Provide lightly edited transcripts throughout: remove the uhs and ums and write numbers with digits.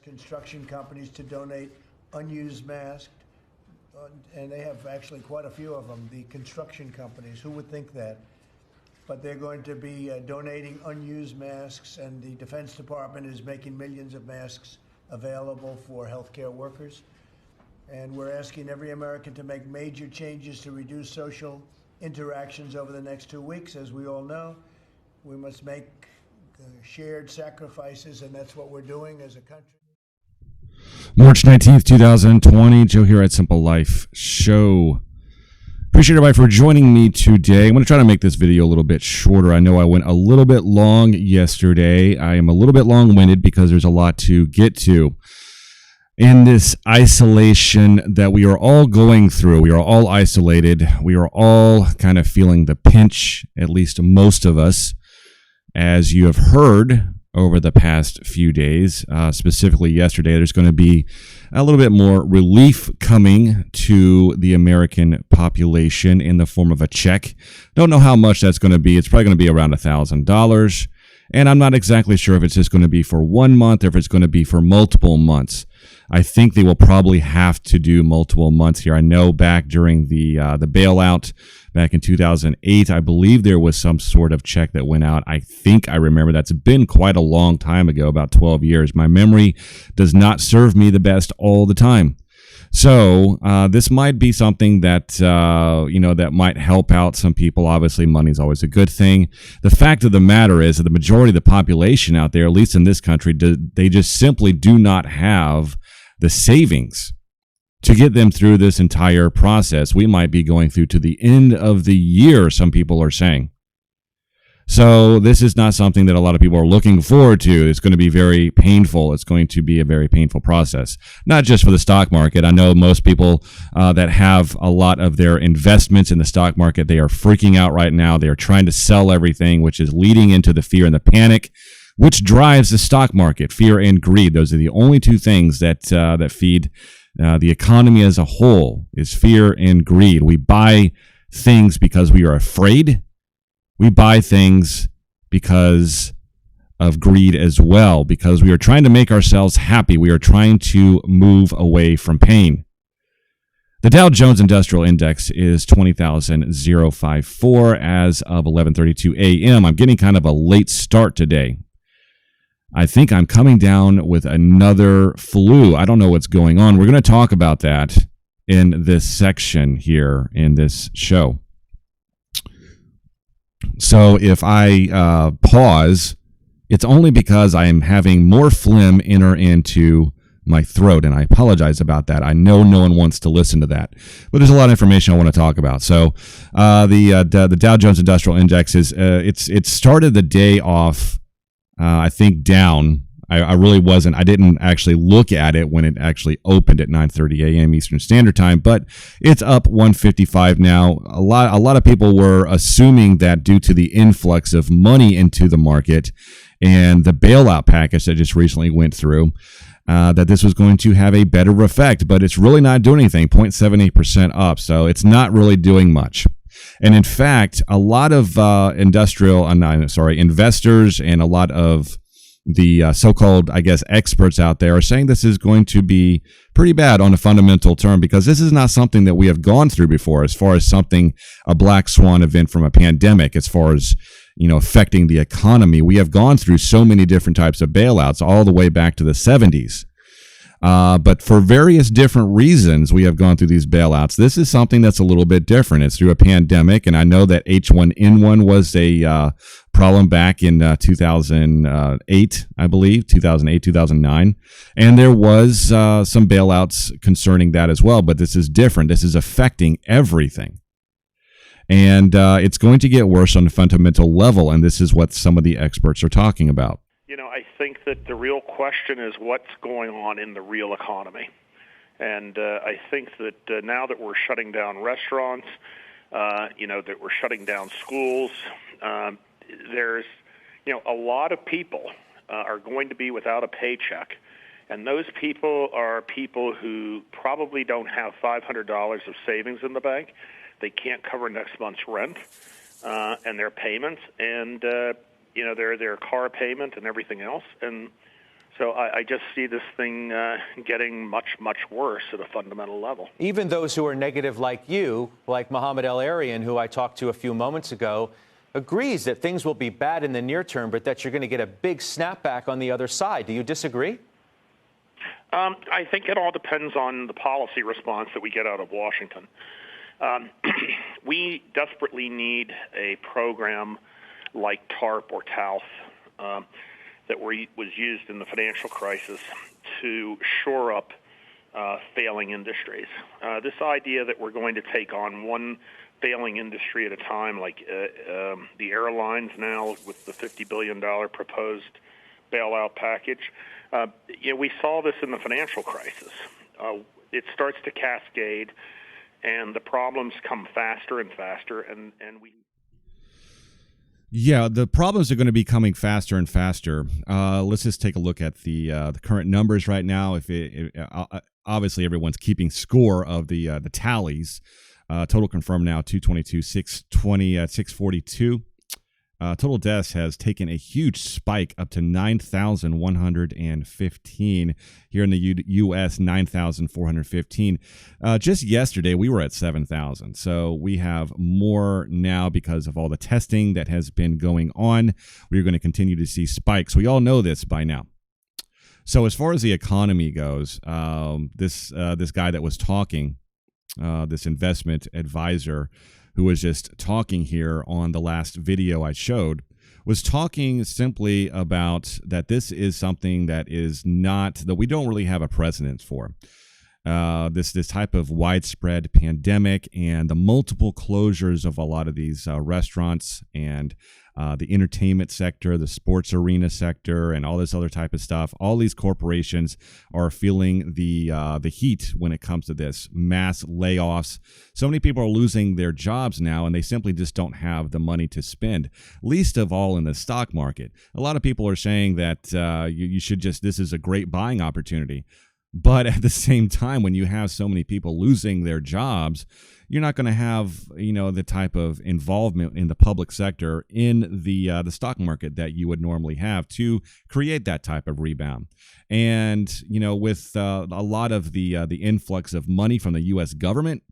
construction companies to donate unused masks, and they have actually quite a few of them, the construction companies. Who would think that? But they're going to be donating unused masks, and the Defense Department is making millions of masks available for healthcare workers. And we're asking every American to make major changes to reduce social interactions over the next 2 weeks. As we all know, we must make shared sacrifices, and that's what we're doing as a country. March 19th, 2020. Joe here at Simple Life Show. Appreciate everybody for joining me today. I'm going to try to make this video a little bit shorter. I know I went a little bit long yesterday. I am a little bit long-winded because there's a lot to get to. In this isolation that we are all going through, we are all isolated. We are all kind of feeling the pinch, at least most of us. As you have heard over the past few days, specifically yesterday, there's going to be a little bit more relief coming to the American population in the form of a check. Don't know how much that's going to be. It's probably going to be around $1,000. And I'm not exactly sure if it's just going to be for 1 month or if it's going to be for multiple months. I think they will probably have to do multiple months here. I know back during the bailout back in 2008, I believe there was some sort of check that went out. I think I remember that's been quite a long time ago, about 12 years. My memory does not serve me the best all the time. So this might be something that, that might help out some people. Obviously, money is always a good thing. The fact of the matter is that the majority of the population out there, at least in this country, they just simply do not have the savings to get them through this entire process. We might be going through to the end of the year, some people are saying. So this is not something that a lot of people are looking forward to. It's going to be very painful. It's going to be a very painful process, not just for the stock market. I know most people that have a lot of their investments in the stock market, they are freaking out right now. They are trying to sell everything, which is leading into the fear and the panic, which drives the stock market. Fear and greed. Those are the only two things that feed the economy as a whole, is fear and greed. We buy things because we are afraid. We buy things because of greed as well, because we are trying to make ourselves happy. We are trying to move away from pain. The Dow Jones Industrial Index is 20,054 as of 11:32 a.m. I'm getting kind of a late start today. I think I'm coming down with another flu. I don't know what's going on. We're going to talk about that in this section here in this show. So if I pause, it's only because I am having more phlegm enter into my throat, and I apologize about that. I know no one wants to listen to that, but there's a lot of information I want to talk about. So the Dow Jones Industrial Index is it started the day off, I think, down. I really wasn't. I didn't actually look at it when it actually opened at 9:30 a.m. Eastern Standard Time, but it's up 155 now. A lot of people were assuming that due to the influx of money into the market and the bailout package that just recently went through, that this was going to have a better effect, but it's really not doing anything. 0.78% up, so it's not really doing much. And in fact, a lot of investors and a lot of the so-called, I guess, experts out there are saying this is going to be pretty bad on a fundamental term, because this is not something that we have gone through before, as far as a black swan event from a pandemic, as far as, affecting the economy. We have gone through so many different types of bailouts all the way back to the 70s. But for various different reasons, we have gone through these bailouts. This is something that's a little bit different. It's through a pandemic, and I know that H1N1 was a problem back in 2008, I believe, 2008, 2009. And there was some bailouts concerning that as well, but this is different. This is affecting everything. And it's going to get worse on a fundamental level, and this is what some of the experts are talking about. I think that the real question is what's going on in the real economy. And I think that now that we're shutting down restaurants, that we're shutting down schools, there's, a lot of people are going to be without a paycheck. And those people are people who probably don't have $500 of savings in the bank. They can't cover next month's rent and their payments, and their car payment and everything else. And So I just see this thing getting much, much worse at a fundamental level. Even those who are negative like you, like Mohammed El-Arian, who I talked to a few moments ago, agrees that things will be bad in the near term, but that you're going to get a big snapback on the other side. Do you disagree? I think it all depends on the policy response that we get out of Washington. We desperately need a program like TARP or TALF that was used in the financial crisis to shore up failing industries. This idea that we're going to take on one failing industry at a time, like the airlines now with the $50 billion proposed bailout package. We saw this in the financial crisis. It starts to cascade, and the problems come faster and faster, and we... Yeah, the problems are going to be coming faster and faster. Let's just take a look at the current numbers right now. Obviously everyone's keeping score of the tallies. Total confirmed now 222, 620, 642. Total deaths has taken a huge spike up to 9,115 here in the U.S. 9,415. Just yesterday, we were at 7,000. So we have more now because of all the testing that has been going on. We're going to continue to see spikes. We all know this by now. So as far as the economy goes, this guy that was talking, this investment advisor, who was just talking here on the last video I showed, was talking simply about that this is something that we don't really have a precedent for. This type of widespread pandemic and the multiple closures of a lot of these restaurants and the entertainment sector, the sports arena sector, and all this other type of stuff. All these corporations are feeling the heat when it comes to this mass layoffs. So many people are losing their jobs now, and they simply just don't have the money to spend. Least of all in the stock market. A lot of people are saying that you should this is a great buying opportunity. But at the same time, when you have so many people losing their jobs, you're not going to have, the type of involvement in the public sector in the stock market that you would normally have to create that type of rebound. And, with a lot of the influx of money from the U.S. government,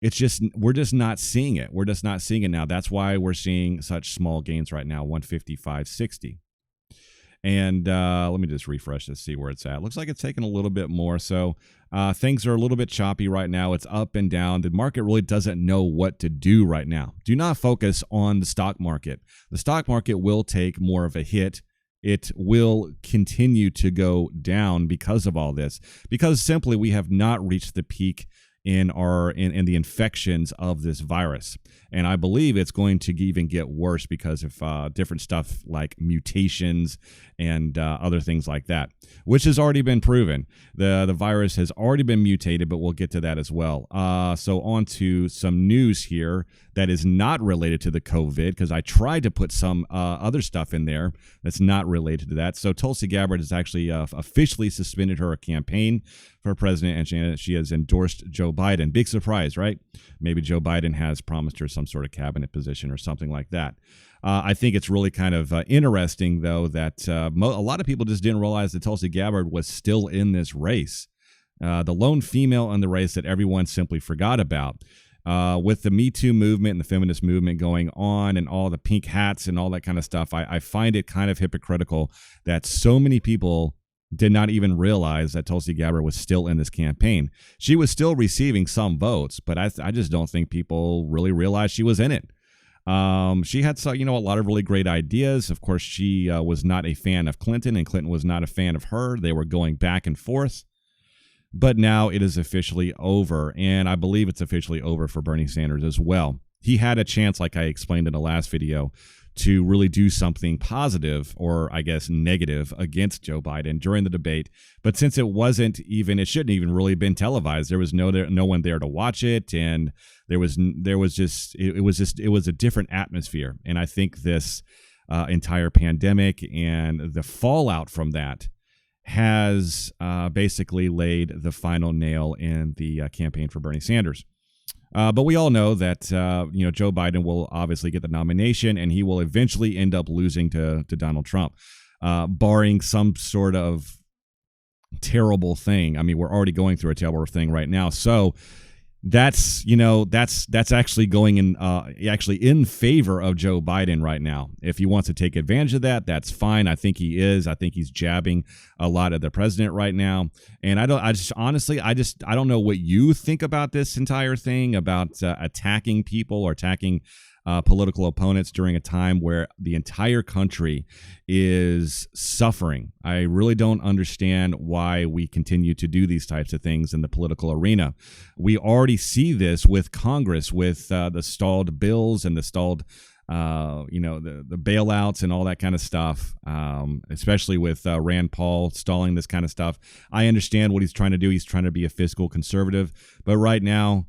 we're just not seeing it. We're just not seeing it now. That's why we're seeing such small gains right now, 155.60. And let me just refresh this, see where it's at. Looks like it's taken a little bit more. So things are a little bit choppy right now. It's up and down. The market really doesn't know what to do right now. Do not focus on the stock market. The stock market will take more of a hit. It will continue to go down because of all this, because simply we have not reached the peak in the infections of this virus. And I believe it's going to even get worse because of different stuff like mutations and other things like that, which has already been proven. The virus has already been mutated, but we'll get to that as well. So on to some news here that is not related to the COVID, because I tried to put some other stuff in there that's not related to that. So Tulsi Gabbard has actually officially suspended her campaign for president, and she has endorsed Joe Biden. Big surprise, right? Maybe Joe Biden has promised her some sort of cabinet position or something like that. I think it's really kind of interesting, though, that a lot of people just didn't realize that Tulsi Gabbard was still in this race. The lone female in the race that everyone simply forgot about. With the Me Too movement and the feminist movement going on and all the pink hats and all that kind of stuff, I find it kind of hypocritical that so many people did not even realize that Tulsi Gabbard was still in this campaign. She was still receiving some votes, but I just don't think people really realized she was in it. She had a lot of really great ideas. Of course, she was not a fan of Clinton, and Clinton was not a fan of her. They were going back and forth. But now it is officially over, and I believe it's officially over for Bernie Sanders as well. He had a chance, like I explained in the last video, to really do something positive, or I guess negative, against Joe Biden during the debate. But since it shouldn't even really been televised. There was no one there to watch it, and it was a different atmosphere. And I think this entire pandemic and the fallout from that has basically laid the final nail in the campaign for Bernie Sanders. But we all know that Joe Biden will obviously get the nomination, and he will eventually end up losing to Donald Trump. barring some sort of terrible thing. I mean, we're already going through a terrible thing right now. So that's actually going in actually in favor of Joe Biden right now. If he wants to take advantage of that, that's fine. I think he is. I think he's jabbing a lot at the president right now. And I don't know what you think about this entire thing about attacking people or attacking political opponents during a time where the entire country is suffering. I really don't understand why we continue to do these types of things in the political arena. We already see this with Congress, with the stalled bills and the stalled the bailouts and all that kind of stuff, especially with Rand Paul stalling this kind of stuff. I understand what he's trying to do. He's trying to be a fiscal conservative. But right now,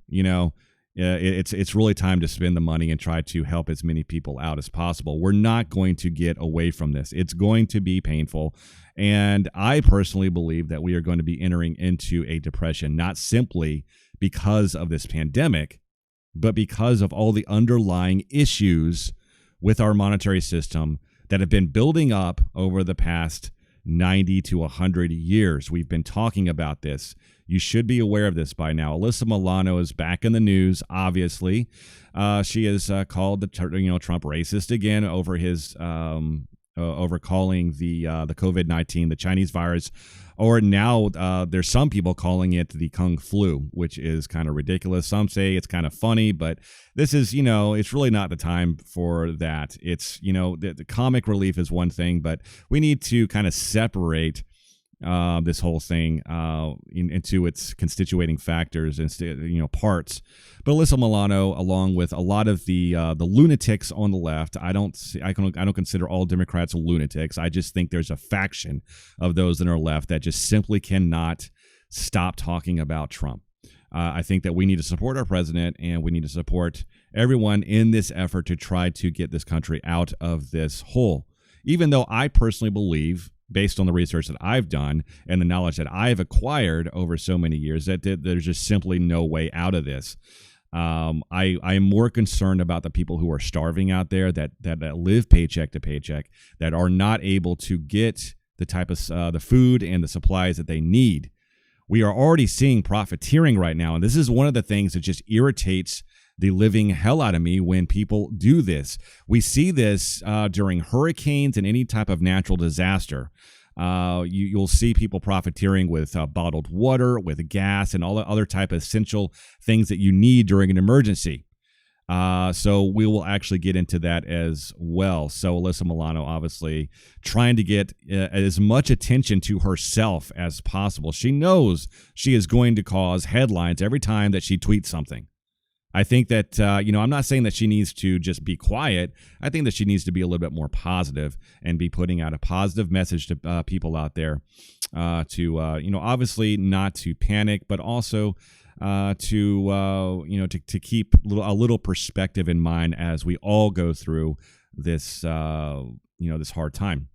it's really time to spend the money and try to help as many people out as possible. We're not going to get away from this. It's going to be painful. And I personally believe that we are going to be entering into a depression, not simply because of this pandemic, but because of all the underlying issues with our monetary system that have been building up over the past 90 to 100 years. We've been talking about this. You should be aware of this by now. Alyssa Milano is back in the news, obviously. She has called Trump racist again over his over calling the COVID-19 the Chinese virus, or now there's some people calling it the Kung flu, which is kind of ridiculous. Some say it's kind of funny, but this is, it's really not the time for that. It's, the comic relief is one thing, but we need to kind of separate this whole thing into its constituting factors and parts. But Alyssa Milano, along with a lot of the lunatics on the left, I don't consider all Democrats lunatics. I just think there's a faction of those that are left that just simply cannot stop talking about Trump. I think that we need to support our president, and we need to support everyone in this effort to try to get this country out of this hole. Even though I personally believe, based on the research that I've done and the knowledge that I've acquired over so many years, that there's just simply no way out of this. I am more concerned about the people who are starving out there, that live paycheck to paycheck, that are not able to get the type of the food and the supplies that they need. We are already seeing profiteering right now, and this is one of the things that just irritates the living hell out of me when people do this. We see this during hurricanes and any type of natural disaster. You'll see people profiteering with bottled water, with gas, and all the other type of essential things that you need during an emergency. So we will actually get into that as well. So Alyssa Milano, obviously trying to get as much attention to herself as possible. She knows she is going to cause headlines every time that she tweets something. I think that, I'm not saying that she needs to just be quiet. I think that she needs to be a little bit more positive and be putting out a positive message to people out there to obviously not to panic, but also to keep a little perspective in mind as we all go through this, this hard time.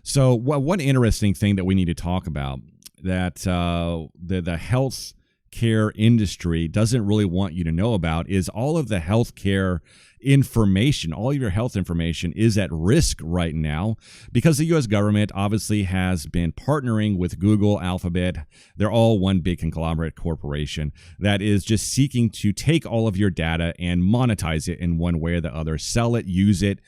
So one interesting thing that we need to talk about, that the health care industry doesn't really want you to know about, is all of the healthcare information. All of your health information is at risk right now because the U.S. government obviously has been partnering with Google, Alphabet. They're all one big conglomerate corporation that is just seeking to take all of your data and monetize it in one way or the other, sell it, use it,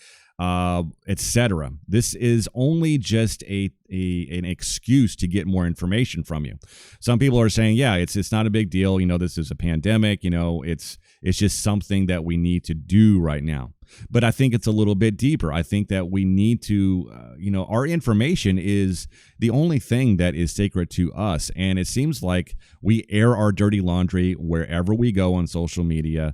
etc. This is only just an excuse to get more information from you. Some people are saying, yeah, it's not a big deal. This is a pandemic. It's just something that we need to do right now. But I think it's a little bit deeper. I think that we need to, our information is the only thing that is sacred to us. And it seems like we air our dirty laundry wherever we go on social media.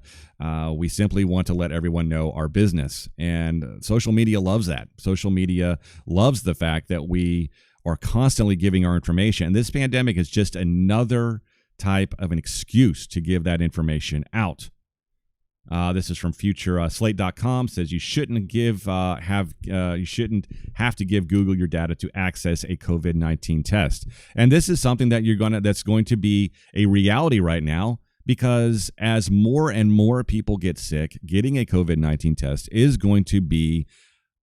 We simply want to let everyone know our business. And social media loves that. Social media loves the fact that we are constantly giving our information. And this pandemic is just another type of an excuse to give that information out. This is from future slate.com, says you shouldn't have to give Google your data to access a COVID-19 test. And this is something that that's going to be a reality right now, because as more and more people get sick, getting a COVID-19 test is going to be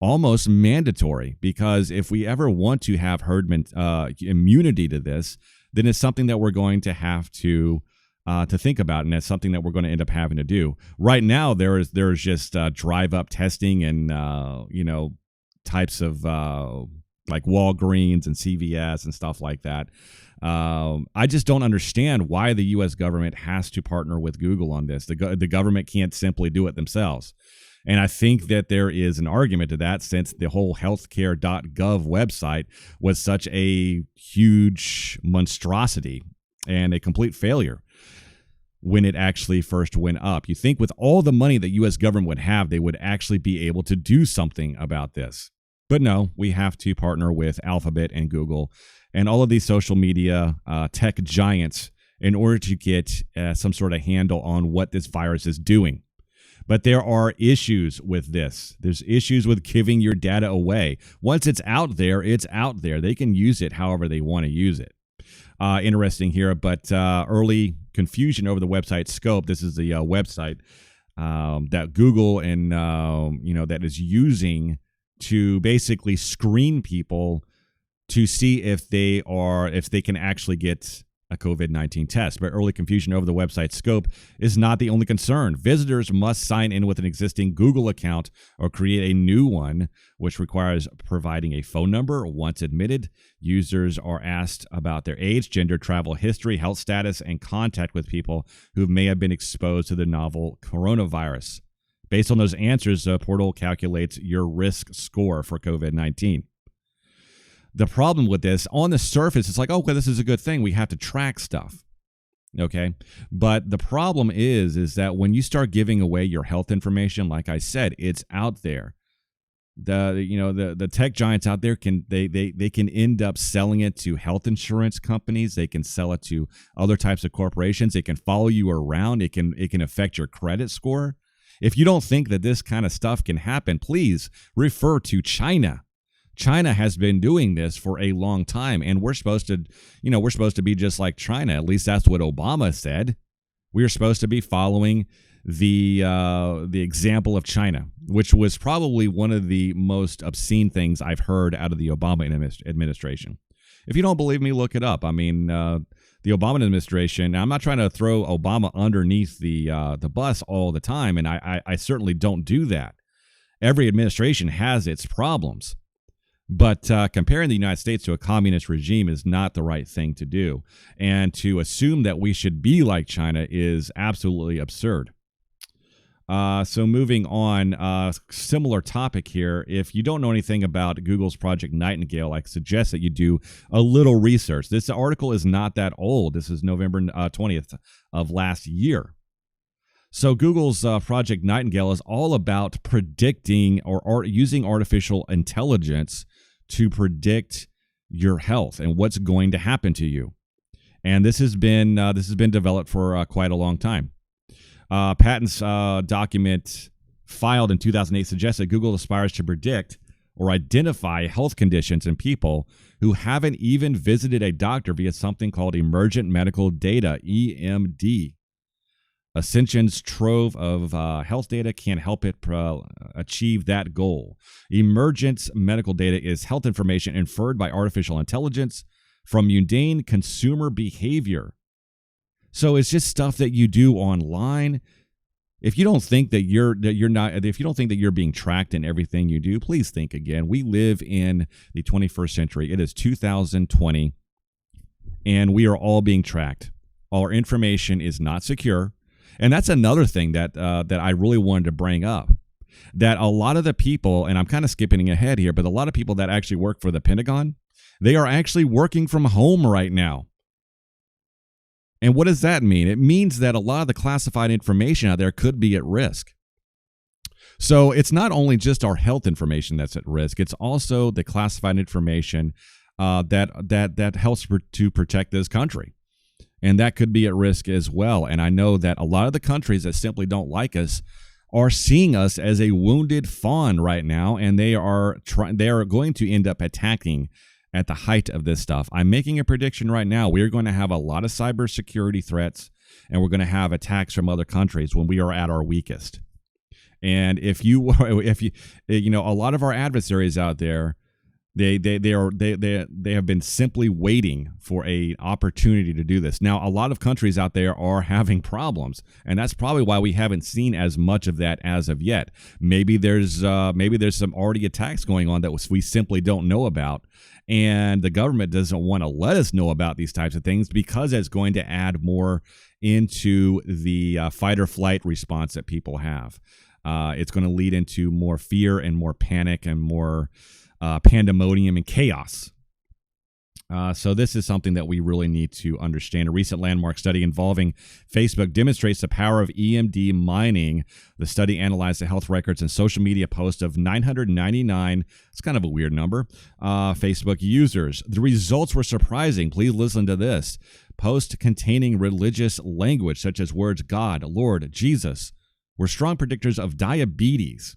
almost mandatory, because if we ever want to have herd immunity to this, then it's something that we're going to have to think about, and it's something that we're going to end up having to do. Right now, there's just drive-up testing and types of like Walgreens and CVS and stuff like that. I just don't understand why the U.S. government has to partner with Google on this. The government can't simply do it themselves. And I think that there is an argument to that, since the whole healthcare.gov website was such a huge monstrosity and a complete failure when it actually first went up. You think with all the money that U.S. government would have, they would actually be able to do something about this. But no, we have to partner with Alphabet and Google and all of these social media tech giants in order to get some sort of handle on what this virus is doing. But there are issues with this. There's issues with giving your data away. Once it's out there, it's out there. They can use it however they want to use it. Interesting here, but early confusion over the website Scope. This is the website that Google and that is using to basically screen people to see if they can actually get a COVID-19 test. But early confusion over the website Scope is not the only concern. Visitors must sign in with an existing Google account or create a new one, which requires providing a phone number. Once admitted, users are asked about their age, gender, travel history, health status, and contact with people who may have been exposed to the novel coronavirus. Based on those answers, the portal calculates your risk score for COVID-19. The problem with this, on the surface, it's like, oh, well, this is a good thing. We have to track stuff. Okay. But the problem is that when you start giving away your health information, like I said, it's out there. The tech giants out there can end up selling it to health insurance companies. They can sell it to other types of corporations. It can follow you around. It can affect your credit score. If you don't think that this kind of stuff can happen, please refer to China. China has been doing this for a long time, and we're supposed to be just like China. At least that's what Obama said. We're supposed to be following the example of China, which was probably one of the most obscene things I've heard out of the Obama administration. If you don't believe me, look it up. I mean, the Obama administration, I'm not trying to throw Obama underneath the bus all the time, and I certainly don't do that. Every administration has its problems. But comparing the United States to a communist regime is not the right thing to do. And to assume that we should be like China is absolutely absurd. So moving on, similar topic here. If you don't know anything about Google's Project Nightingale, I suggest that you do a little research. This article is not that old. This is November 20th of last year. So Google's Project Nightingale is all about predicting or using artificial intelligence to predict your health and what's going to happen to you. And this has been developed for quite a long time. Patents document filed in 2008 suggests that Google aspires to predict or identify health conditions in people who haven't even visited a doctor via something called emergent medical data, EMD. Ascension's trove of health data can help it achieve that goal. Emergent medical data is health information inferred by artificial intelligence from mundane consumer behavior. So it's just stuff that you do online. If you don't think that if you don't think that you're being tracked in everything you do, please think again. We live in the 21st century. It is 2020, and we are all being tracked. Our information is not secure. And that's another thing that I really wanted to bring up, that a lot of the people, and I'm kind of skipping ahead here, but a lot of people that actually work for the Pentagon, they are actually working from home right now. And what does that mean? It means that a lot of the classified information out there could be at risk. So it's not only just our health information that's at risk, it's also the classified information that helps to protect this country. And that could be at risk as well. And I know that a lot of the countries that simply don't like us are seeing us as a wounded fawn right now, and they are going to end up attacking at the height of this stuff. I'm making a prediction right now. We are going to have a lot of cybersecurity threats, and we're going to have attacks from other countries when we are at our weakest. And if you a lot of our adversaries out there, they have been simply waiting for a opportunity to do this. Now, a lot of countries out there are having problems, and that's probably why we haven't seen as much of that as of yet. Maybe there's some already attacks going on that we simply don't know about, and the government doesn't want to let us know about these types of things because it's going to add more into the fight or flight response that people have. It's going to lead into more fear and more panic and more pandemonium and chaos. So this is something that we really need to understand. A recent landmark study involving Facebook demonstrates the power of EMD mining. The study analyzed the health records and social media posts of 999, it's kind of a weird number, Facebook users. The results were surprising. Please listen to this. Posts containing religious language such as words God, Lord, Jesus were strong predictors of diabetes.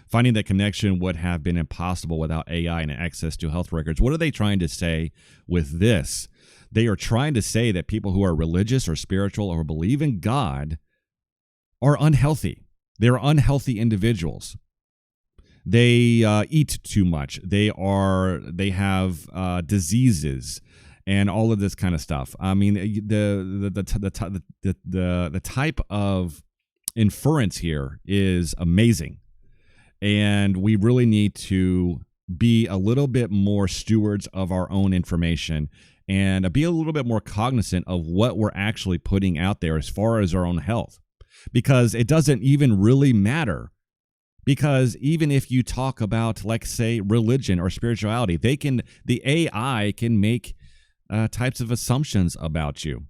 Finding that connection would have been impossible without AI and access to health records. What are they trying to say with this? They are trying to say that people who are religious or spiritual or believe in God are unhealthy. They're unhealthy individuals. They eat too much. They have diseases and all of this kind of stuff. I mean, the type of inference here is amazing. And we really need to be a little bit more stewards of our own information and be a little bit more cognizant of what we're actually putting out there as far as our own health, because it doesn't even really matter. Because even if you talk about, like, say, religion or spirituality, the AI can make types of assumptions about you.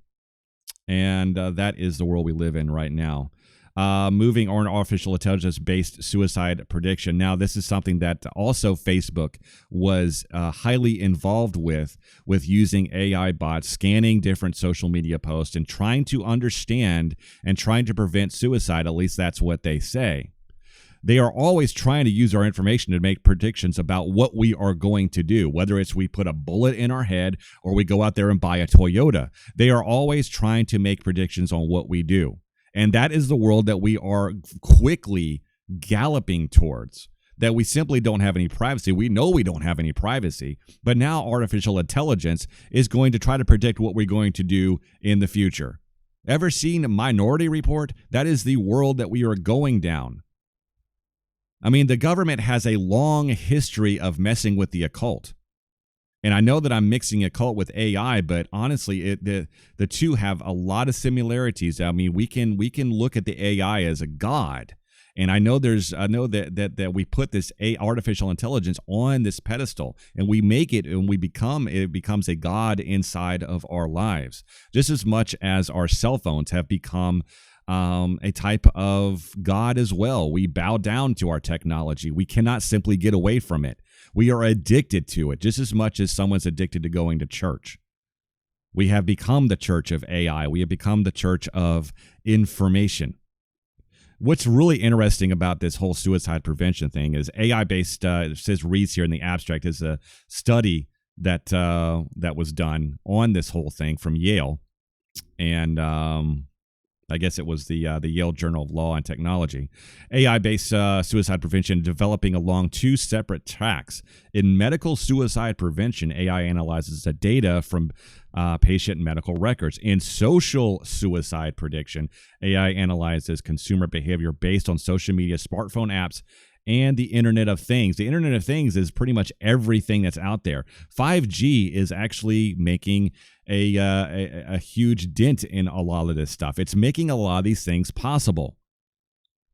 And that is the world we live in right now. Moving on, artificial intelligence-based suicide prediction. Now, this is something that also Facebook was highly involved with using AI bots, scanning different social media posts and trying to understand and trying to prevent suicide. At least that's what they say. They are always trying to use our information to make predictions about what we are going to do, whether it's we put a bullet in our head or we go out there and buy a Toyota. They are always trying to make predictions on what we do. And that is the world that we are quickly galloping towards, that we simply don't have any privacy. We know we don't have any privacy, but now artificial intelligence is going to try to predict what we're going to do in the future. Ever seen Minority Report? That is the world that we are going down. I mean, the government has a long history of messing with the occult. And I know that I'm mixing occult with AI, but honestly, the two have a lot of similarities. I mean, we can look at the AI as a god, and I know that we put this artificial intelligence on this pedestal, and we make it, and it becomes a god inside of our lives, just as much as our cell phones have become a type of god as well. We bow down to our technology. We cannot simply get away from it. We are addicted to it just as much as someone's addicted to going to church. We have become the church of AI. We have become the church of information. What's really interesting about this whole suicide prevention thing is AI-based, it says reads here in the abstract, is a study that was done on this whole thing from Yale. And I guess it was the Yale Journal of Law and Technology. AI-based suicide prevention developing along two separate tracks. In medical suicide prevention, AI analyzes the data from patient medical records. In social suicide prediction, AI analyzes consumer behavior based on social media, smartphone apps, and the Internet of Things. The Internet of Things is pretty much everything that's out there. 5G is actually making a huge dent in a lot of this stuff. It's making a lot of these things possible.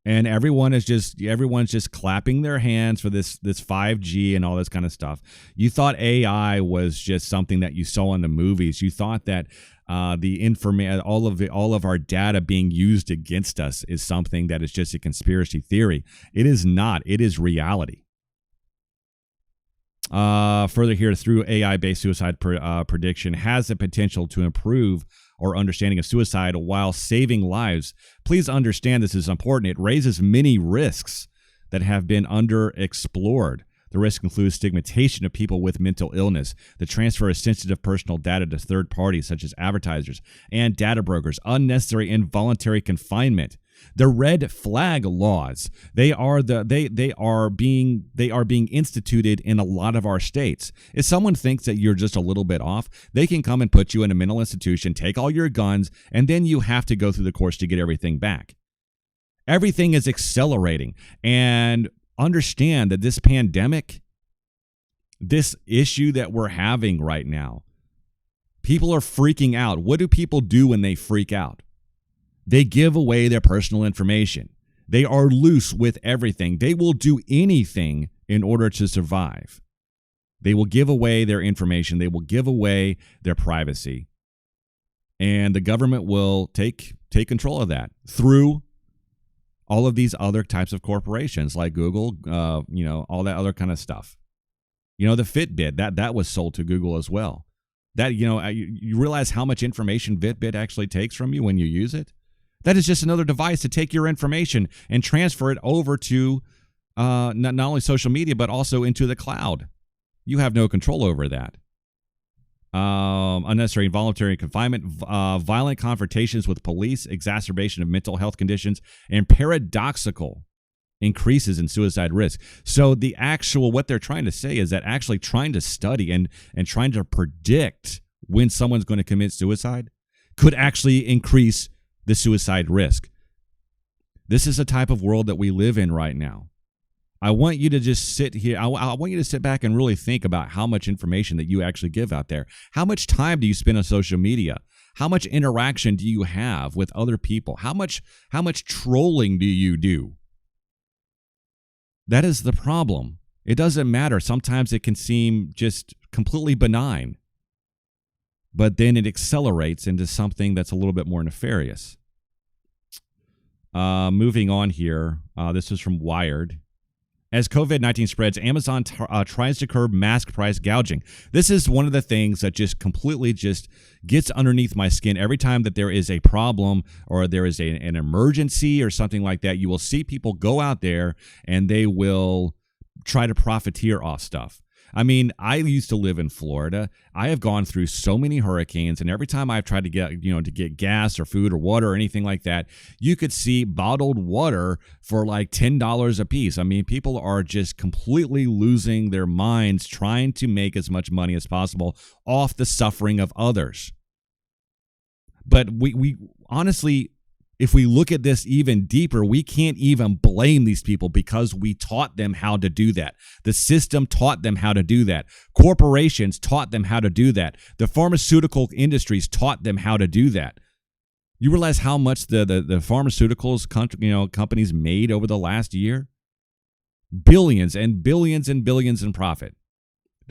And everyone's just clapping their hands for this 5G and all this kind of stuff. You thought AI was just something that you saw in the movies. You thought that all of our data being used against us is something that is just a conspiracy theory. It is not. It is reality. Further here, through AI-based suicide prediction has the potential to improve our understanding of suicide while saving lives. Please understand this is important. It raises many risks that have been underexplored. The risk includes stigmatization of people with mental illness, the transfer of sensitive personal data to third parties such as advertisers and data brokers, unnecessary involuntary confinement, The red flag laws, they are being instituted in a lot of our states. If someone thinks that you're just a little bit off, they can come and put you in a mental institution, take all your guns, and then you have to go through the course to get everything back. Everything is accelerating. And understand that this pandemic, this issue that we're having right now, people are freaking out. What do people do when they freak out? They give away their personal information. They are loose with everything. They will do anything in order to survive. They will give away their information. They will give away their privacy. And the government will take control of that through all of these other types of corporations like Google, all that other kind of stuff. The Fitbit, that was sold to Google as well. That, you realize how much information Fitbit actually takes from you when you use it? That is just another device to take your information and transfer it over to not only social media, but also into the cloud. You have no control over that. Unnecessary involuntary confinement, violent confrontations with police, exacerbation of mental health conditions, and paradoxical increases in suicide risk. So what they're trying to say is that actually trying to study and trying to predict when someone's going to commit suicide could actually increase the suicide risk. This is the type of world that we live in right now. I want you to just sit here. I want you to sit back and really think about how much information that you actually give out there. How much time do you spend on social media? How much interaction do you have with other people? How much trolling do you do? That is the problem. It doesn't matter. Sometimes it can seem just completely benign, but then it accelerates into something that's a little bit more nefarious. Moving on here, this is from Wired. As COVID-19 spreads, Amazon tries to curb mask price gouging. This is one of the things that just completely just gets underneath my skin. Every time that there is a problem or there is an emergency or something like that, you will see people go out there and they will try to profiteer off stuff. I mean, I used to live in Florida. I have gone through so many hurricanes, and every time I've tried to get gas or food or water or anything like that, you could see bottled water for like $10 a piece. I mean, people are just completely losing their minds trying to make as much money as possible off the suffering of others. But we honestly, if we look at this even deeper, we can't even blame these people because we taught them how to do that. The system taught them how to do that. Corporations taught them how to do that. The pharmaceutical industries taught them how to do that. You realize how much the pharmaceuticals companies made over the last year? Billions and billions and billions in profit.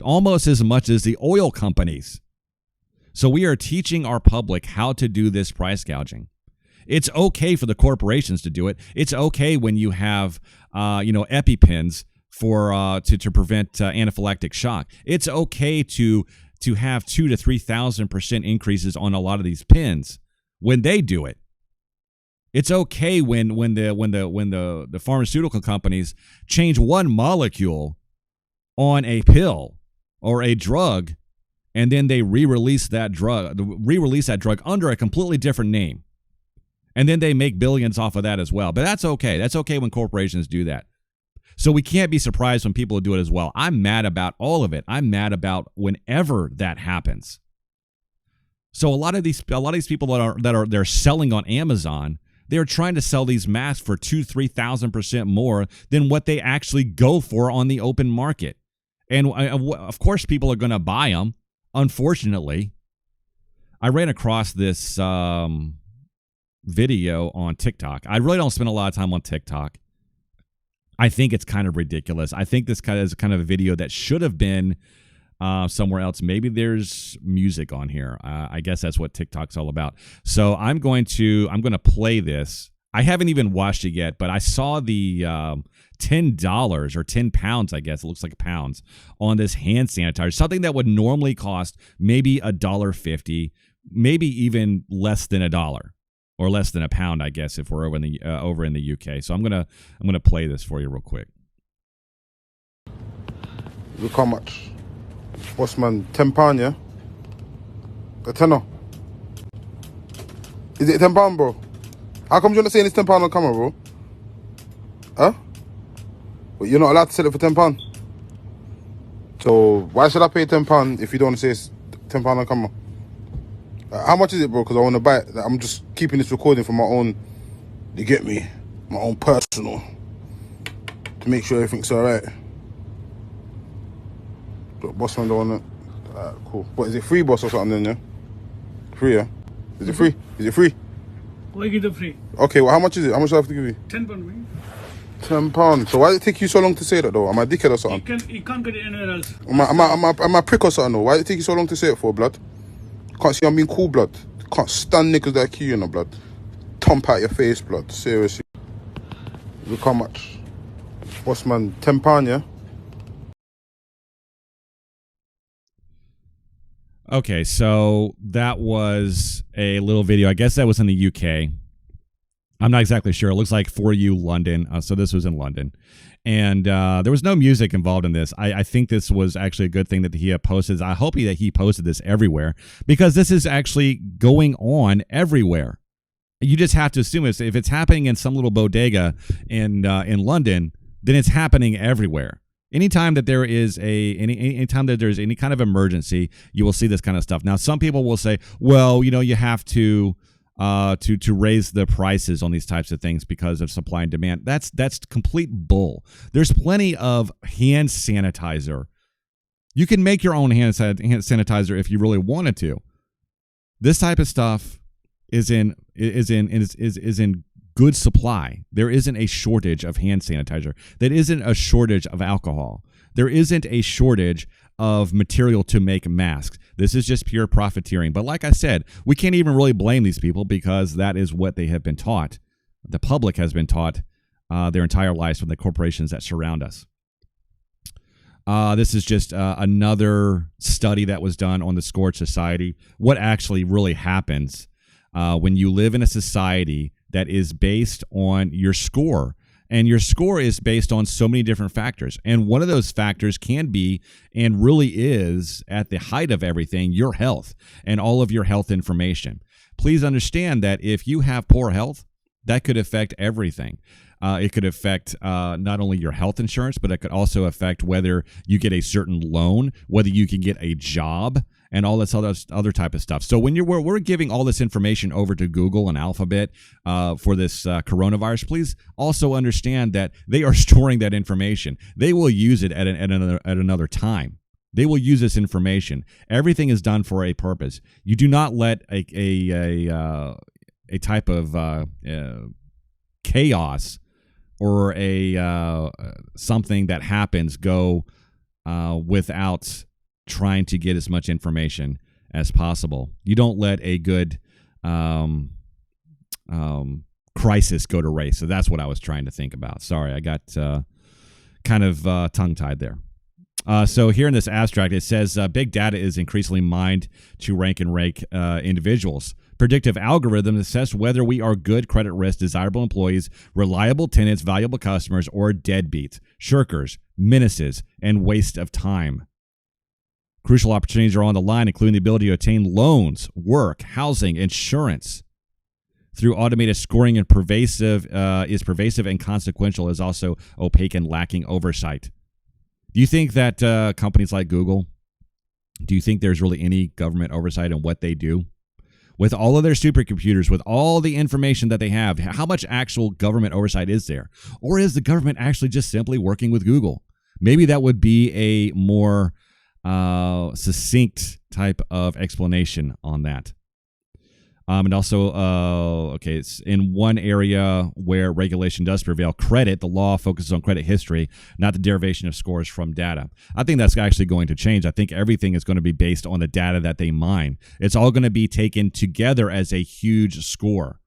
Almost as much as the oil companies. So we are teaching our public how to do this price gouging. It's okay for the corporations to do it. It's okay when you have, EpiPens to prevent anaphylactic shock. It's okay to have 2,000 to 3,000% increases on a lot of these pens when they do it. It's okay when the pharmaceutical companies change one molecule on a pill or a drug, and then they re-release that drug under a completely different name. And then they make billions off of that as well. But that's okay. That's okay when corporations do that. So we can't be surprised when people do it as well. I'm mad about all of it. I'm mad about whenever that happens. So a lot of these people they're selling on Amazon, they're trying to sell these masks for 2,000-3,000% more than what they actually go for on the open market. And of course, people are going to buy them. Unfortunately, I ran across this video on TikTok. I really don't spend a lot of time on TikTok. I think it's kind of ridiculous. I think this is kind of a video that should have been somewhere else. Maybe there's music on here. I guess that's what TikTok's all about. So I'm going to play this. I haven't even watched it yet, but I saw the $10 or 10 pounds, I guess it looks like pounds, on this hand sanitizer. Something that would normally cost maybe $1.50, maybe even less than $1. Or less than £1, I guess, if we're over in the UK. So I'm gonna play this for you real quick. Look how much. What's man? £10, yeah. The tenner. Is it £10, bro? How come you're not saying it's £10 on camera, bro? Huh? But you're not allowed to sell it for £10. So why should I pay £10 if you don't want to say it's £10 on camera? How much is it, bro? Because I want to buy it. I'm just keeping this recording for my own, you get me, my own personal, to make sure everything's alright. But boss man don't want it. Alright, cool. What, is it free, boss, or something then, yeah? Free, yeah? Is it free? Is it free? Why give the free? Okay, well, how much is it? How much do I have to give you? £10. £10. So why did it take you so long to say that, though? Am I a dickhead or something? You can't get it anywhere else. Am I a prick or something, though? Why did it take you so long to say it for, blood? Can't see I'm being cool, blood. Can't stand niggas like you know, blood. Thump out your face, blood. Seriously. Look how much. What's man? £10, yeah? Okay, so that was a little video. I guess that was in the UK. I'm not exactly sure. It looks like For You London. So this was in London. And there was no music involved in this. I think this was actually a good thing that he posted. I hope that he posted this everywhere, because this is actually going on everywhere. You just have to assume if it's happening in some little bodega in London, then it's happening everywhere. Anytime that there is anytime that there's any kind of emergency, you will see this kind of stuff. Now, some people will say, well, you know, you have to raise the prices on these types of things because of supply and demand. That's complete bull. There's plenty of hand sanitizer. You can make your own hand sanitizer if you really wanted to. This type of stuff is in good supply. There isn't a shortage of hand sanitizer. There isn't a shortage of alcohol. There isn't a shortage of material to make masks. This is just pure profiteering. But like I said, we can't even really blame these people, because that is what they have been taught. The public has been taught their entire lives from the corporations that surround us. This is just another study that was done on the Scourge Society. What actually really happens when you live in a society that is based on your score. And your score is based on so many different factors. And one of those factors can be, and really is, at the height of everything, your health and all of your health information. Please understand that if you have poor health, that could affect everything. It could affect not only your health insurance, but it could also affect whether you get a certain loan, whether you can get a job, and all this other type of stuff. So when we're giving all this information over to Google and Alphabet for this coronavirus, please also understand that they are storing that information. They will use it at another time. They will use this information. Everything is done for a purpose. You do not let a type of chaos or something that happens go without trying to get as much information as possible. You don't let a good crisis go to waste. So that's what I was trying to think about. Sorry, I got kind of tongue-tied there. So here in this abstract, it says big data is increasingly mined to rank and rank individuals. Predictive algorithms assess whether we are good credit risk, desirable employees, reliable tenants, valuable customers, or deadbeats, shirkers, menaces, and waste of time. Crucial opportunities are on the line, including the ability to obtain loans, work, housing, insurance. Through automated scoring and pervasive and consequential, is also opaque and lacking oversight. Do you think that companies like Google, do you think there's really any government oversight on what they do? With all of their supercomputers, with all the information that they have, how much actual government oversight is there? Or is the government actually just simply working with Google? Maybe that would be a more succinct type of explanation on that. And also, okay, it's in one area where regulation does prevail, credit, the law focuses on credit history, not the derivation of scores from data. I think that's actually going to change. I think everything is going to be based on the data that they mine. It's all going to be taken together as a huge score.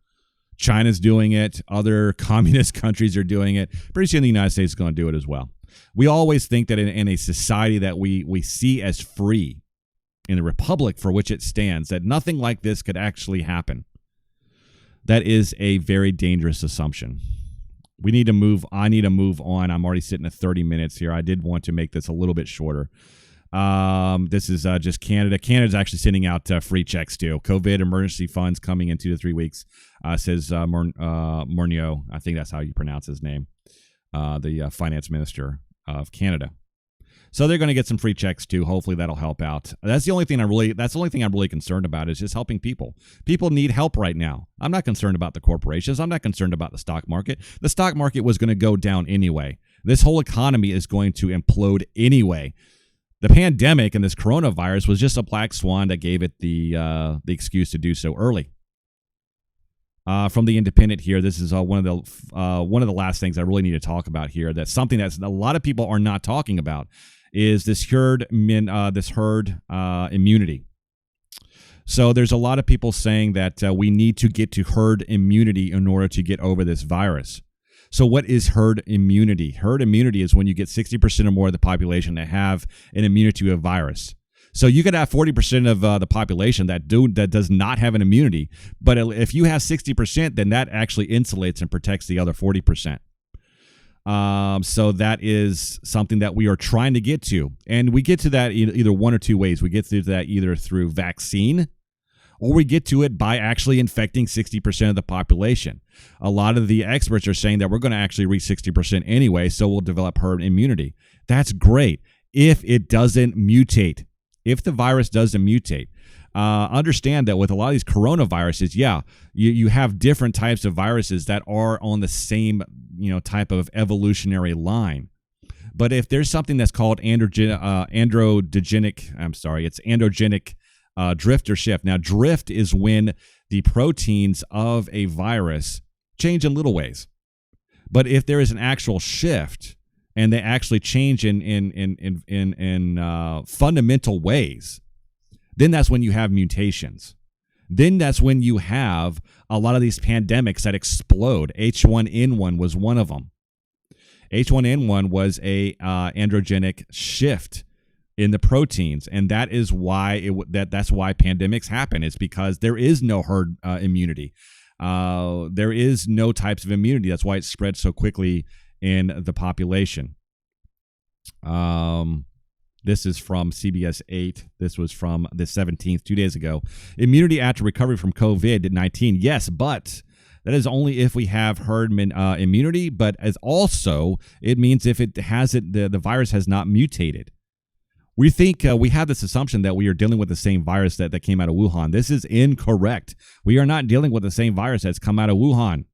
China's doing it. Other communist countries are doing it. Pretty soon the United States is going to do it as well. We always think that in a society that we see as free, in the republic for which it stands, that nothing like this could actually happen. That is a very dangerous assumption. We need to move. I need to move on. I'm already sitting at 30 minutes here. I did want to make this a little bit shorter. This is just Canada. Canada's actually sending out free checks too. COVID emergency funds coming in 2 to 3 weeks, says Morneau. I think that's how you pronounce his name, the finance minister of Canada. So they're going to get some free checks too. Hopefully that'll help out. That's the only thing I'm really concerned about is just helping people. People need help right now. I'm not concerned about the corporations. I'm not concerned about the stock market. The stock market was going to go down anyway. This whole economy is going to implode anyway. The pandemic and this coronavirus was just a black swan that gave it the excuse to do so early. From the Independent here, this is one of the last things I really need to talk about here. That's something that a lot of people are not talking about. Is this herd immunity? So there's a lot of people saying that we need to get to herd immunity in order to get over this virus. So what is herd immunity? Herd immunity is when you get 60% or more of the population to have an immunity to a virus. So you could have 40% of the population that does not have an immunity, but if you have 60%, then that actually insulates and protects the other 40%. So that is something that we are trying to get to. And we get to that either one or two ways. We get to that either through vaccine or we get to it by actually infecting 60% of the population. A lot of the experts are saying that we're going to actually reach 60% anyway, so we'll develop herd immunity. That's great if it doesn't mutate. If the virus doesn't mutate. Understand that with a lot of these coronaviruses, you have different types of viruses that are on the same type of evolutionary line. But if there's something that's called androgenic drift or shift. Now, drift is when the proteins of a virus change in little ways. But if there is an actual shift and they actually change in fundamental ways, then that's when you have mutations. Then that's when you have a lot of these pandemics that explode. H1N1 was one of them. H1N1 was a androgenic shift in the proteins, and that is why that's why pandemics happen. It's because there is no herd immunity. There is no types of immunity. That's why it spreads so quickly in the population. This is from CBS 8. This was from the 17th, 2 days ago. Immunity after recovery from COVID-19. Yes, but that is only if we have herd immunity, but as also it means if it hasn't, the virus has not mutated. We think we have this assumption that we are dealing with the same virus that came out of Wuhan. This is incorrect. We are not dealing with the same virus that's come out of Wuhan.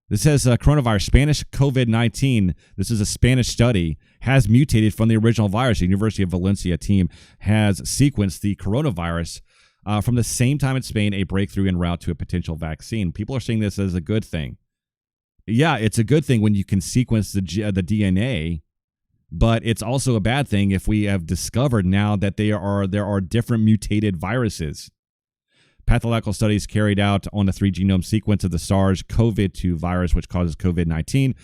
This says coronavirus, Spanish COVID-19. This is a Spanish study, has mutated from the original virus. The University of Valencia team has sequenced the coronavirus from the same time in Spain, a breakthrough en route to a potential vaccine. People are seeing this as a good thing. Yeah, it's a good thing when you can sequence the DNA, but it's also a bad thing if we have discovered now that there are different mutated viruses. Pathological studies carried out on the 3 genome sequence of the SARS-CoV-2 virus, which causes COVID-19,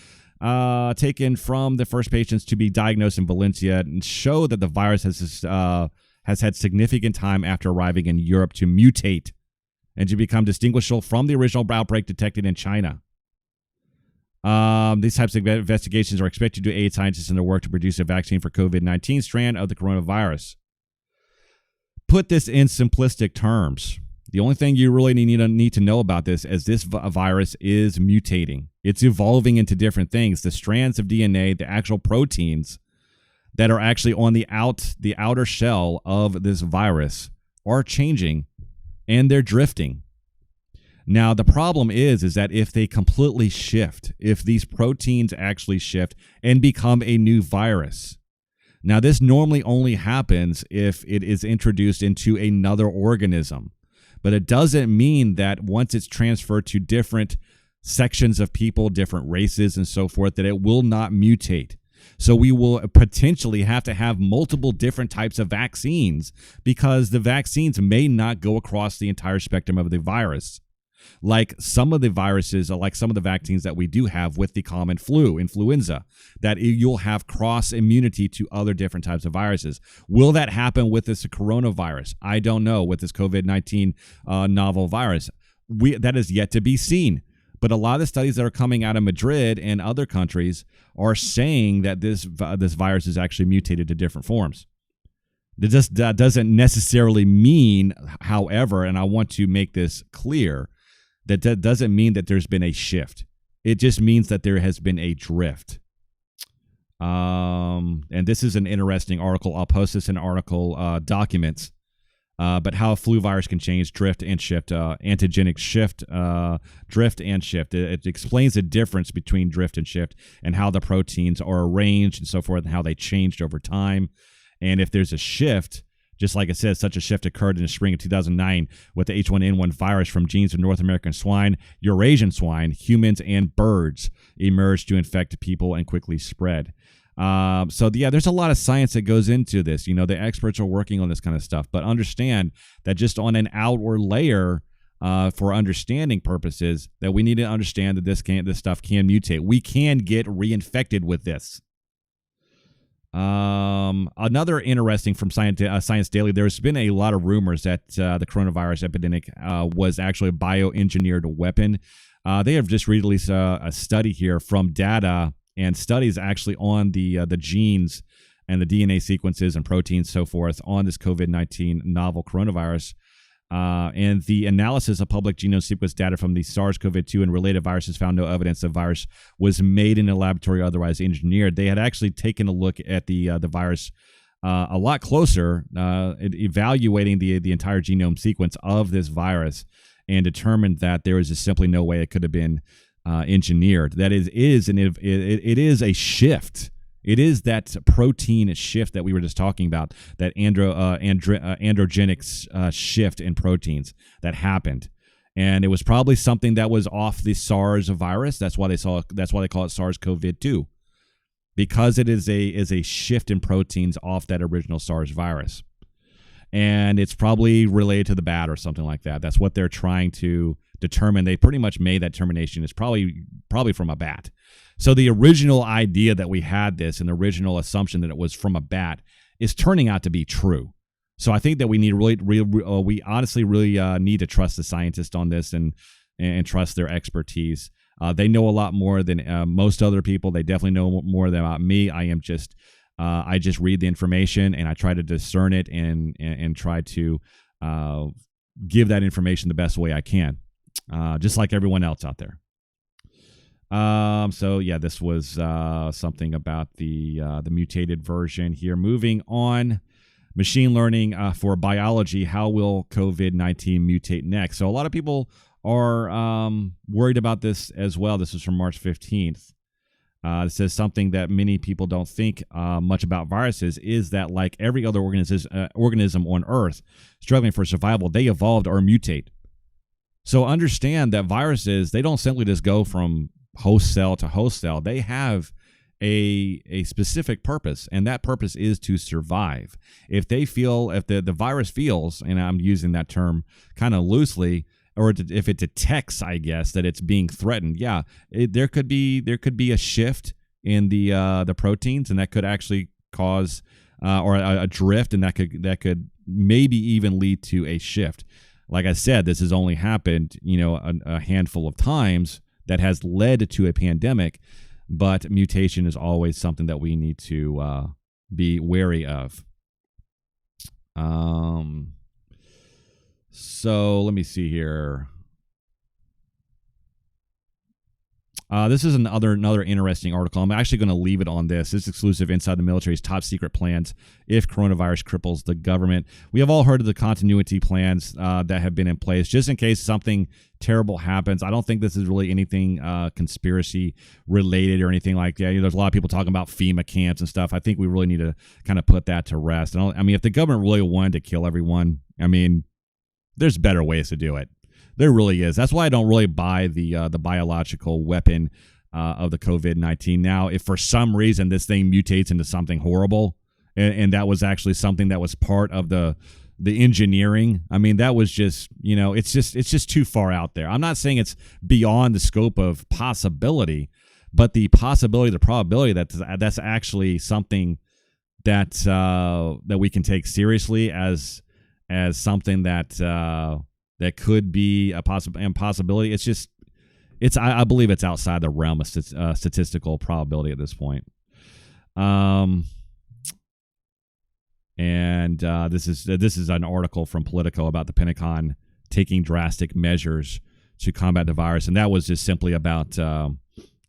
taken from the first patients to be diagnosed in Valencia, and show that the virus has had significant time after arriving in Europe to mutate and to become distinguishable from the original outbreak detected in China. These types of investigations are expected to aid scientists in their work to produce a vaccine for COVID-19 strand of the coronavirus. Put this in simplistic terms. The only thing you really need to know about this is this virus is mutating. It's evolving into different things. The strands of DNA, the actual proteins that are actually on the outer shell of this virus are changing, and they're drifting. Now, the problem is that if they completely shift, if these proteins actually shift and become a new virus. Now, this normally only happens if it is introduced into another organism. But it doesn't mean that once it's transferred to different sections of people, different races and so forth, that it will not mutate. So we will potentially have to have multiple different types of vaccines because the vaccines may not go across the entire spectrum of the virus. Like some of the viruses, like some of the vaccines that we do have with the common flu, influenza, that you'll have cross immunity to other different types of viruses. Will that happen with this coronavirus? I don't know. With this COVID-19 novel virus, that is yet to be seen. But a lot of the studies that are coming out of Madrid and other countries are saying that this virus is actually mutated to different forms. That doesn't necessarily mean, however, and I want to make this clear, that doesn't mean that there's been a shift. It just means that there has been a drift. And this is an interesting article. I'll post this in article documents. But how a flu virus can change, drift and shift, antigenic shift, drift and shift. It explains the difference between drift and shift and how the proteins are arranged and so forth and how they changed over time. And if there's a shift, just like it says, such a shift occurred in the spring of 2009 with the H1N1 virus from genes of North American swine, Eurasian swine, humans, and birds emerged to infect people and quickly spread. So yeah, there's a lot of science that goes into this. You know, the experts are working on this kind of stuff, but understand that just on an outward layer, for understanding purposes, that we need to understand that this stuff can mutate. We can get reinfected with this. Another interesting from Science Daily, there's been a lot of rumors that the coronavirus epidemic was actually a bioengineered weapon. They have just released a study here from data and studies actually on the genes and the DNA sequences and proteins, so forth, on this COVID-19 novel coronavirus. And the analysis of public genome sequence data from the SARS-CoV-2 and related viruses found no evidence the virus was made in a laboratory or otherwise engineered. They had actually taken a look at the virus a lot closer, evaluating the entire genome sequence of this virus, and determined that there was just simply no way it could have been engineered. That it is a shift. It is that protein shift that we were just talking about, that androgenic shift in proteins that happened, and it was probably something that was off the SARS virus. That's why they call it SARS-CoV-2, because it is a shift in proteins off that original SARS virus, and it's probably related to the bat or something like that. That's what they're trying to determine. They pretty much made that determination. It's probably from a bat. So the original idea that we had this, and the original assumption that it was from a bat, is turning out to be true. So I think that we need we honestly really need to trust the scientists on this and trust their expertise. They know a lot more than most other people. They definitely know more than about me. I just read the information and I try to discern it and try to give that information the best way I can, just like everyone else out there. So yeah, this was something about the mutated version here. Moving on, machine learning for biology. How will COVID-19 mutate next? So a lot of people are worried about this as well. This is from March 15th. It says something that many people don't think much about viruses is that, like every other organism on Earth struggling for survival, they evolved or mutate. So understand that viruses, they don't simply just go from host cell to host cell. They have a specific purpose, and that purpose is to survive. If the virus feels, and I'm using that term kind of loosely, or if it detects, I guess, that it's being threatened, yeah, there could be a shift in the proteins, and that could actually cause or a drift, and that could maybe even lead to a shift. Like I said, this has only happened, a handful of times that has led to a pandemic, but mutation is always something that we need to be wary of. So let me see here. This is another interesting article. I'm actually going to leave it on this. It's exclusive inside the military's top secret plans if coronavirus cripples the government. We have all heard of the continuity plans that have been in place just in case something terrible happens. I don't think this is really anything conspiracy related or anything like that. There's a lot of people talking about FEMA camps and stuff. I think we really need to kind of put that to rest. If the government really wanted to kill everyone, there's better ways to do it. There really is. That's why I don't really buy the biological weapon of the COVID-19. Now, if for some reason this thing mutates into something horrible, and that was actually something that was part of the engineering, that was just, it's just too far out there. I'm not saying it's beyond the scope of possibility, but the possibility, the probability that's actually something that we can take seriously as something that could be a possibility. I believe it's outside the realm of statistical probability at this point. And And this is an article from Politico about the Pentagon taking drastic measures to combat the virus, and that was just simply about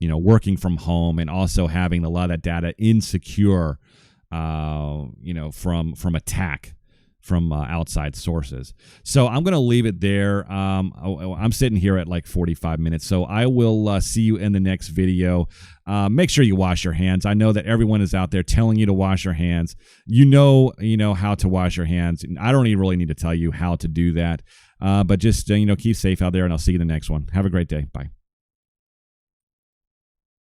working from home and also having a lot of that data insecure, from attack from outside sources. So I'm going to leave it there. I'm sitting here at like 45 minutes, so I will see you in the next video. Make sure you wash your hands. I know that everyone is out there telling you to wash your hands. You know how to wash your hands. I don't even really need to tell you how to do that. But just keep safe out there, and I'll see you in the next one. Have a great day. Bye.